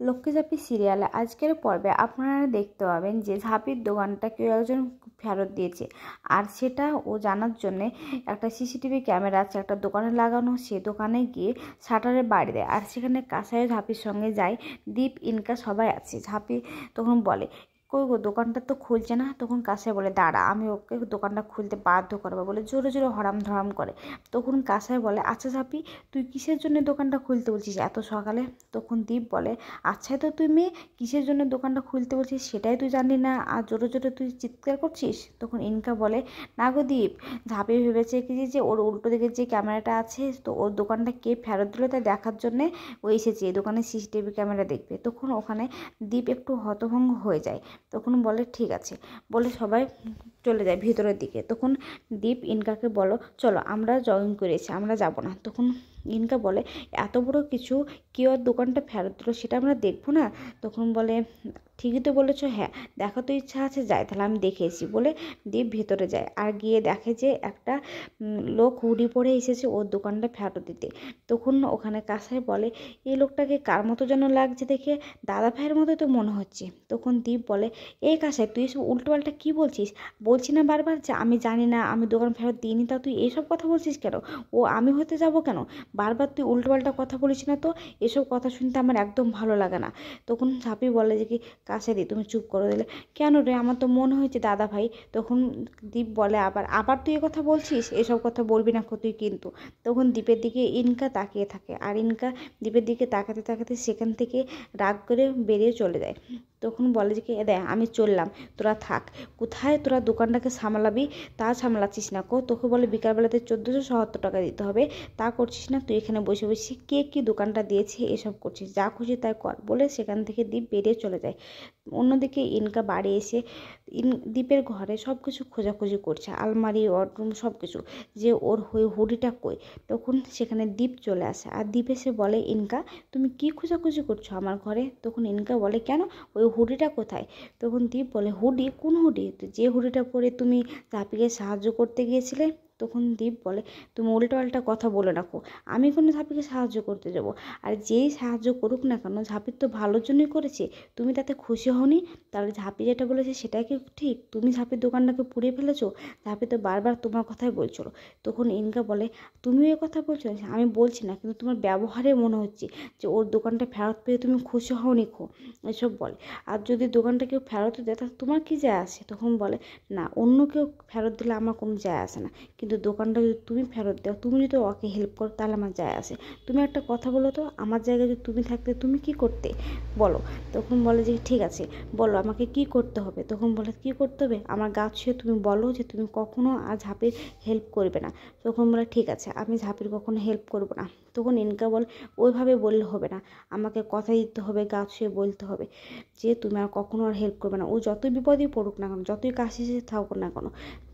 লক্ষ্মী ঝাঁপি সিরিয়ালে আজকের পর্বে আপনারা দেখতে পাবেন যে ঝাঁপির দোকানটা কেউ একজন ফেরত দিয়েছে, আর সেটা ও জানার জন্যে একটা সিসিটিভি ক্যামেরা আছে একটা দোকানে লাগানো। সে দোকানে গিয়ে শাটারে বাড়ি দেয়, আর সেখানে কাসায় ঝাঁপির সঙ্গে যায় দীপ, ইনকা সবাই আছে। ঝাঁপি তখন বলে, কই গো, দোকানটা তো খুলছে না। তখন কাসাই বলে, দাঁড়া, আমি ওকে দোকানটা খুলতে বাধ্য করবো বলে জোরে জোরে হরাম ধরাম করে। তখন কাসাই বলে, আচ্ছা ঝাঁপি, তুই কিসের জন্য দোকানটা খুলতে বলছিস এত সকালে? তখন দীপ বলে, আচ্ছা তো তুই মেয়ে, কিসের জন্য দোকানটা খুলতে বলছিস সেটাই তুই জানি না, আর জোরে জোরে তুই চিৎকার করছিস। তখন ইনকা বলে, না গো দীপ, ঝাঁপি ভেবেছে কি যে ওর উল্টো দিকে যে ক্যামেরাটা আছে, তো ওর দোকানটা কে ফেরত দিল তাই দেখার জন্যে ও এসেছে, এই দোকানে সিসিটিভি ক্যামেরা দেখবে। তখন ওখানে দীপ একটু হতভম্ব হয়ে যায়। তখন বলে, ঠিক আছে বলে সবাই চলে যায় ভিতরের দিকে। তখন দীপ ইনকাকে বলো, চলো আমরা জগিং করেছি, আমরা যাব না। তখন ইনকা বলে, এত বড় কিছু কেউ আর দোকানটা ফেরত দিল সেটা আমরা দেখবো না? তখন বলে, ঠিকই তো বলেছো, হ্যাঁ দেখা তো ইচ্ছা আছে, যাই তাহলে আমি দেখে এসি বলে দীপ ভেতরে যায়, আর গিয়ে দেখে যে একটা লোক হুডি পরে এসেছে ওর দোকানটা ফেরত দিতে। তখন ওখানে কাসাই বলে, এই লোকটাকে কার মতো যেন লাগছে দেখে, দাদা ভাইয়ের মতো তো মনে হচ্ছে। তখন দীপ বলে, এই কাসাই, তুই এসব উল্টোপাল্টা কী বলছিস? বলছি না বারবার যে আমি জানি না, আমি দোকান ফেরত দিইনি, তা তুই এসব কথা বলছিস কেন? ও আমি হতে যাব কেন? বারবার তুই উল্টোপাল্টা কথা বলিস না তো, এসব কথা শুনতে আমার একদম ভালো লাগে না। তখন ঝাঁপি বলে যে, কি কাসাই দি, তুমি চুপ করে দিলে কেন রে? আমার তো মনে হয়েছে দাদা ভাই। তখন দীপ বলে, আবার আবার তুই এ কথা বলছিস, এসব কথা বলবি না তুই কিন্তু। তখন দীপের দিকে ইনকা তাকিয়ে থাকে, আর ইনকা দীপের দিকে তাকাতে তাকাতে সেখান থেকে রাগ করে বেরিয়ে চলে যায়। তখন বলে যে, কি দেখ আমি চললাম, তোরা থাক, কোথায় তোরা দোকানটাকে সামলাবি তা সামলাচ্ছিস না কো। তোকে বলে বিকালবেলাতে 1470 টাকা দিতে হবে, তা করছিস না। তুই এখানে বসে বসে কে কি দোকানটা দিয়েছে এসব করছিস, যা খুশি তাই কর বলে সেখান থেকে দীপ বেরিয়ে চলে যায়। অন্যদিকে ইনকা বাড়ি এসে দীপের ঘরে সব কিছু খোঁজাখুঁজি করছে, আলমারি ওয়ার্ডরুম সব কিছু, যে ওর হুডিটা কই। তখন সেখানে দীপ চলে আসে, আর দীপ এসে বলে, ইনকা তুমি কি খোঁজাখুঁজি করছো আমার ঘরে? তখন ইনকা বলে, কেন, ওই হুডিটা কোথায়? তখন দীপ বলে, হুডি? কোন হুডি? যে হুডিটা পরে তুমি ঝাঁপিকে সাহায্য করতে গিয়েছিলে। তখন দীপ বলে, তুমি উল্টোপাল্টা কথা বলে রাখো, আমি কোনো ঝাঁপিকে সাহায্য করতে যাব? আর যেই সাহায্য করুক না কেন, ঝাঁপির তো ভালোর জন্যই করেছে, তুমি তাতে খুশি হওনি? তাহলে ঝাঁপি যেটা বলেছে সেটাই কি ঠিক? তুমি ঝাঁপির দোকানটাকে পুড়িয়ে ফেলেছো? ঝাঁপি তো বারবার তোমার কথাই বলছিল। তখন ইনকা বলে, তুমিও এ কথা বলছো? আমি বলছি না, কিন্তু তোমার ব্যবহারে মনে হচ্ছে যে ওর দোকানটা ফেরত পেয়ে তুমি খুশি হওনি খো, এসব বলে। আর যদি দোকানটা কেউ ফেরত দেয় তাহলে তোমার কী যায় আসে? তখন বলে, না, অন্য কেউ ফেরত দিলে আমার কোনো যায় আসে না, কিন্তু দোকানটা যদি তুমি ফেরত দাও, তুমি যদি ওকে হেল্প করো, তাহলে আমার যায় আসে। তুমি একটা কথা বলো তো, আমার জায়গায় যদি তুমি থাকতে তুমি কি করতে বলো? তখন বলে যে, ঠিক আছে বলো আমাকে কি করতে হবে। তখন বলে, কি করতে হবে? আমার গা ছুঁয়ে তুমি বলো যে তুমি কখনো আর ঝাঁপির হেল্প করবে না। তখন বলে, ঠিক আছে আমি ঝাঁপির কখনো হেল্প করবো না। তখন ইনকা বলে, ওইভাবে বললে হবে না, আমাকে কথা দিতে হবে, গা ছুঁয়ে বলতে হবে যে তুমি আর কখনো আর হেল্প করবে না, ও যতই বিপদেই পড়ুক না কেন, যতই কাছে থাকুক না কেন।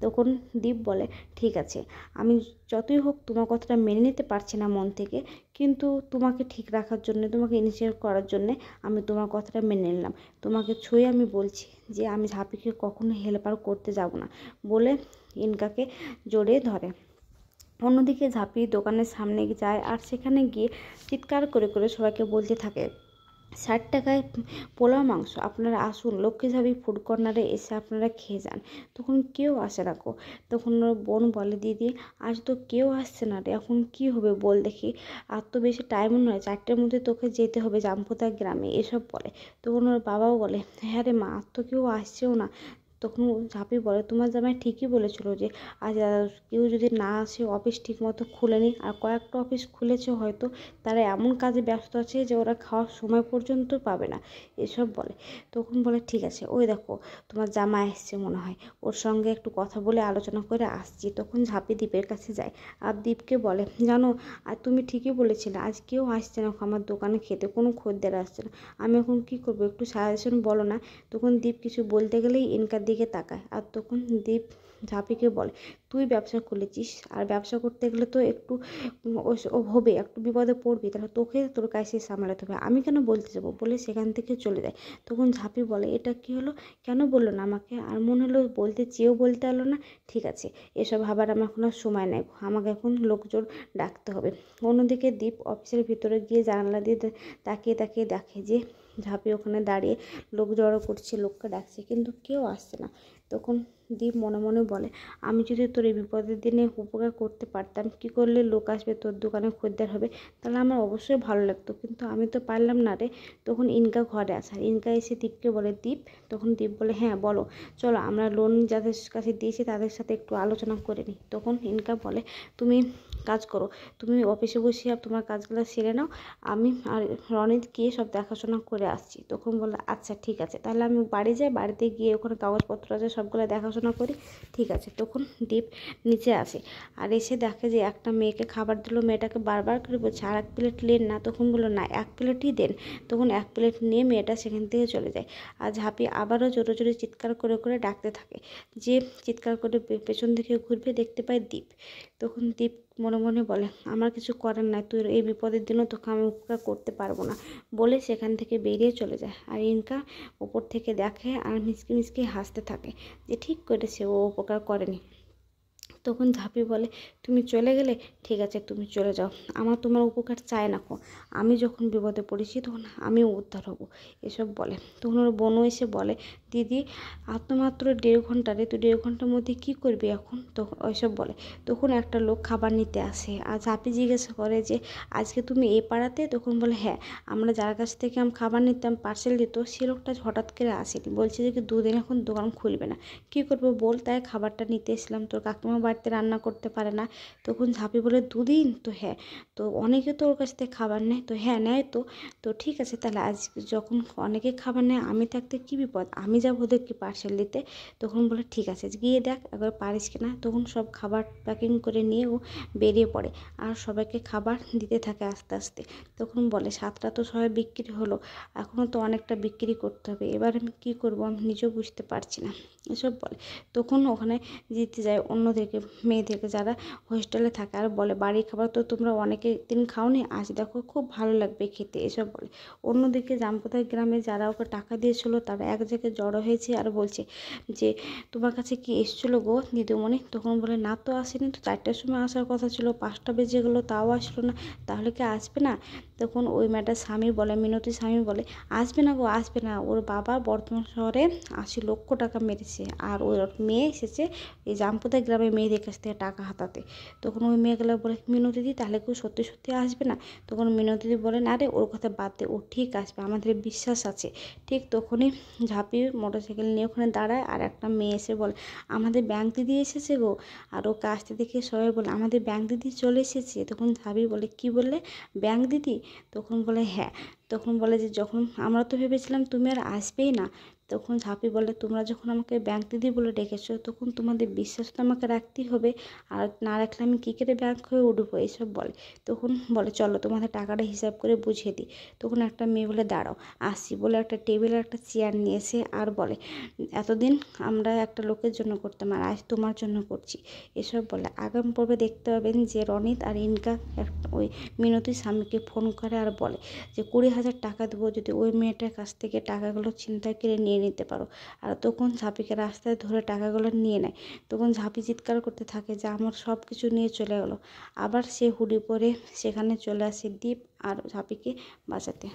তখন দীপ বলে, ঠিক আছে, আমি যতই হোক তোমার কথাটা মেনে নিতে পারছি না মন থেকে, কিন্তু তোমাকে ঠিক রাখার জন্য, তোমাকে ইনিশিয়েট করার জন্যে আমি তোমার কথাটা মেনে নিলাম। তোমাকে ছুঁয়ে আমি বলছি যে আমি ঝাঁপিকে কখনো হেল্প আর করতে যাব না বলে ইনকাকে জড়িয়ে ধরে। অন্যদিকে ঝাঁপি দোকানের সামনে যায়, আর সেখানে গিয়ে চিৎকার করে করে সবাইকে বলতে থাকে, 60 টাকায় পোলাও মাংস, আপনারা আসুন, লক্ষ্মী ঝাঁপি ফুড কর্নারে এসে আপনারা খেয়ে যান। তখন কেউ আসে না গো। তখন ওর বোন বলে, দিদি আজ তো কেউ আসছে না রে, এখন কি হবে বল দেখি, আর তো বেশি টাইমও নয়, 4টের মধ্যে তোকে যেতে হবে জামপোতা গ্রামে, এসব বলে। তখন ওর বাবাও বলে, হ্যাঁ রে মা, আর তো কেউ আসছেও না। তখন ঝাঁপি বলে, তোমার জামাই ঠিকই বলেছিল যে আজ কেউ যদি না আসে, অফিস ঠিক মতো খুলেনি, আর কয়েকটা অফিস খুলেছে হয়তো, তারা এমন কাজে ব্যস্ত আছে যে ওরা খাওয়ার সময় পর্যন্ত পাবে না, এসব বলে। তখন বলে, ঠিক আছে, ওই দেখো তোমার জামাই আসছে মনে হয়, ওর সঙ্গে একটু কথা বলে আলোচনা করে আসছি। তখন ঝাঁপি দ্বীপের কাছে যায়, আর দ্বীপকে বলে, জানো আর তুমি ঠিকই বলেছিলে, আজ কেউ আসছে না আমার দোকানে খেতে, কোনো খদ্দের আসছে না, আমি এখন কী করবো, একটু সাজেশন বলো না। তখন দ্বীপ কিছু বলতে গেলেই ইনকার দিকে তাকায়, আর তখন দ্বীপ ঝাঁপিকে বলে, তুই ব্যবসা খুলেছিস, আর ব্যবসা করতে গেলে তো একটু হবে, একটু বিপদে পড়বি, তাহলে তোকে তোর কাছে সামলাতে হবে, আমি কেন বলতে যাবো, বলে সেখান থেকে চলে যায়। তখন ঝাঁপি বলে, এটা কি হলো, কেন বললো না আমাকে, আর মনে হলো বলতে চেয়েও বলতে পারলো না, ঠিক আছে এসব ভাবার আমার কোনো সময় নেই, আমাকে এখন লোকজন ডাকতে হবে। অন্যদিকে দীপ অফিসের ভিতরে গিয়ে জানালা দিয়ে তাকিয়ে তাকিয়ে দেখে যে ঝাঁপি ওখানে দাঁড়িয়ে লোক জড়ো করছে, লোককে ডাকছে, কিন্তু কেউ আসছে না। তখন দীপ মনে মনে বলে, আমি যদি তোর এই বিপদের দিনে উপকার করতে পারতাম, কি করলে লোক আসবে তোর দোকানে খদ্দের হবে, তাহলে আমার অবশ্যই ভালো লাগতো, কিন্তু আমি তো পারলাম না রে। তখন ইনকা ঘরে আসে, আর ইনকা এসে দীপকে বলে, দীপ, তখন দীপ বলে, হ্যাঁ বলো, চলো আমরা লোন যাদের কাছে দিয়েছি তাদের সাথে একটু আলোচনা করে নিই। তখন ইনকা বলে, তুমি কাজ করো, তুমি অফিসে বসে তোমার কাজগুলো সেরে নাও, আমি আর রনিত গিয়ে সব দেখাশোনা করে আসছি। তখন বললো, আচ্ছা ঠিক আছে, তাহলে আমি বাড়ি যাই, বাড়িতে গিয়ে ওখানে কাগজপত্র আছে সবগুলো দেখাশোনা করি, ঠিক আছে। তখন দীপ নিচে আসে, আর এসে দেখে যে একটা মেয়েকে খাবার দিল, মেয়েটাকে বারবার করে বলছে আর 1 প্লেট নেন না, তখন বললো না 1 প্লেটই দেন। তখন 1 প্লেট নিয়ে মেয়েটা সেখান থেকে চলে যায়, আর ঝাঁপি আবারও জোরে জোরে চিৎকার করে করে ডাকতে থাকে, যে চিৎকার করে পেছন দিকে ঘুরবে, দেখতে পায় দীপ। তখন দীপ মনে মনে বলে, আমার কিছু করার নাই, তুই এই বিপদের দিনও তোকে আমি উপকার করতে পারবো না, বলে সেখান থেকে বেরিয়ে চলে যায়। আর ইনকা ওপর থেকে দেখে আর মিচকি মিচকি হাসতে থাকে, যে ঠিক করেছে, ও উপকার করেনি। তখন ঝাঁপি বলে, তুমি চলে গেলে, ঠিক আছে তুমি চলে যাও, আমার তোমার উপকার চাই না কো, আমি যখন বিপদে পড়েছি তখন আমিও উদ্ধার হব, এসব বলে। তখন ওর বোনও এসে বলে, দিদি আর তো মাত্র 1.5 ঘন্টা রে, তুই 1.5 ঘন্টার মধ্যে কী করবি এখন, তখন ওইসব বলে। তখন একটা লোক খাবার নিতে আসে, আর ঝাঁপি জিজ্ঞাসা করে যে আজকে তুমি এই পাড়াতে, তখন বলে, হ্যাঁ, আমরা যার কাছ থেকে আমি খাবার নিতাম পার্সেল দিত, সে লোকটা হঠাৎ করে আসেনি, বলছে যে কি 2 দিন এখন দোকান খুলবে না, কী করবো বল, তাই খাবারটা নিতে এসেছিলাম, তোর কাকিমা বাড়িতে রান্না করতে পারে না। তখন ঝাঁপি বলে, 2 দিন, তো হ্যাঁ, তো অনেকে তো ওর কাছ থেকে খাবার নেয়, তো হ্যাঁ নেয়, তো ঠিক আছে, তাহলে আজ যখন অনেকে খাবার নেয়, আমি থাকতে কী বিপদ, আমি যাবো ওদেরকে পার্সেল দিতে। তখন বলে, ঠিক আছে গিয়ে দেখ একবার পারিস কিনা। তখন সব খাবার প্যাকিং করে নিয়ে ও বেরিয়ে পড়ে, আর সবাইকে খাবার দিতে থাকে আস্তে আস্তে। তখন বলে, 7টা তো সবাই বিক্রি হলো, এখনও তো অনেকটা বিক্রি করতে হবে, এবার আমি কী করবো আমি নিজেও বুঝতে পারছি না, এসব বলে। তখন ওখানে জিতে যায় অন্যদেরকে, মেয়েদেরকে যারা হোস্টেলে থাকে, আর বলে, বাড়ির খাবার তো তোমরা অনেকে দিন খাওনি, আজ দেখো খুব ভালো লাগবে খেতে, এসব বলে। অন্যদিকে জামপোতা গ্রামে যারা ওকে টাকা দিয়েছিল তারা এক জায়গায় জড়ো হয়েছে, আর বলছে যে তোমার কাছে কি এসেছিলো গো দিদিমণি। তখন বলে, না তো আসেনি, তো 4টার সময় আসার কথা ছিল, 5টা বেজে গেলো তাও আসলো না, তাহলে কি আসবে না। তখন ওই মেয়েটার স্বামী বলে, মিনতির স্বামী বলে, আসবে না গো, আসবে না, ওর বাবা বর্ধমান শহরে 80 লক্ষ টাকা মেরেছে, আর ওর মেয়ে এসেছে এই জামপোতা গ্রামে মেয়েদের কাছ থেকে টাকা হাতাতে। তখন ওই মেয়েগুলো বলে, মিনতিদি তাহলে কেউ সত্যি সত্যি আসবে না। তখন মিনতিদি বলে, না রে, ওর কথা বাদ দে, ও ঠিক আসবে, আমাদের বিশ্বাস আছে। ঠিক তখনই ঝাঁপি মোটরসাইকেল নিয়ে ওখানে দাঁড়ায়, আর একটা মেয়ে এসে বলে, আমাদের ব্যাংক দিদি এসেছে গো। আর ওকে আসতে দেখে সবাই বলে, আমাদের ব্যাংক দিদি চলে এসেছে। তখন ঝাঁপি বলে, কি বললে, ব্যাংক দিদি। তখন বলে, হ্যাঁ। তখন বলে যে যখন আমরা তো ভেবেছিলাম তুমি আর আসবেই না। তখন ঝাঁপি বলে, তোমরা যখন আমাকে ব্যাংক দিদি বলে ডেকেছো, তখন তোমাদের বিশ্বাস তো আমাকে রাখতেই হবে, আর না রাখলে আমি কী করে ব্যাংক হয়ে উঠবো, এইসব বলে। তখন বলে, চলো তোমাদের টাকাটা হিসাব করে বুঝিয়ে দিই। তখন একটা মেয়ে বলে, দাঁড়াও আসছি, বলে একটা টেবিলে একটা চেয়ার নিয়ে এসে আর বলে, এতদিন আমরা একটা লোকের জন্য করতাম, আর আজ তোমার জন্য করছি, এসব বলে। আগামী পর্বে দেখতে পাবেন যে রনিত আর ইনকা ওই মিনতির স্বামীকে ফোন করে আর বলে যে 20,000 টাকা দেবো যদি ওই মেয়েটার কাছ থেকে টাকাগুলো ছিনতাই করে নিয়ে নিতে পারো। আর তখন ঝাঁপিকে রাস্তায় ধরে টাকাগুলো নিয়ে নেয়। তখন ঝাঁপি চিৎকার করতে থাকে যে আমার সব কিছু নিয়ে চলে গেলো। আবার সে হুডি পরে সেখানে চলে আসে দীপ আর ঝাঁপিকে বাঁচাতে।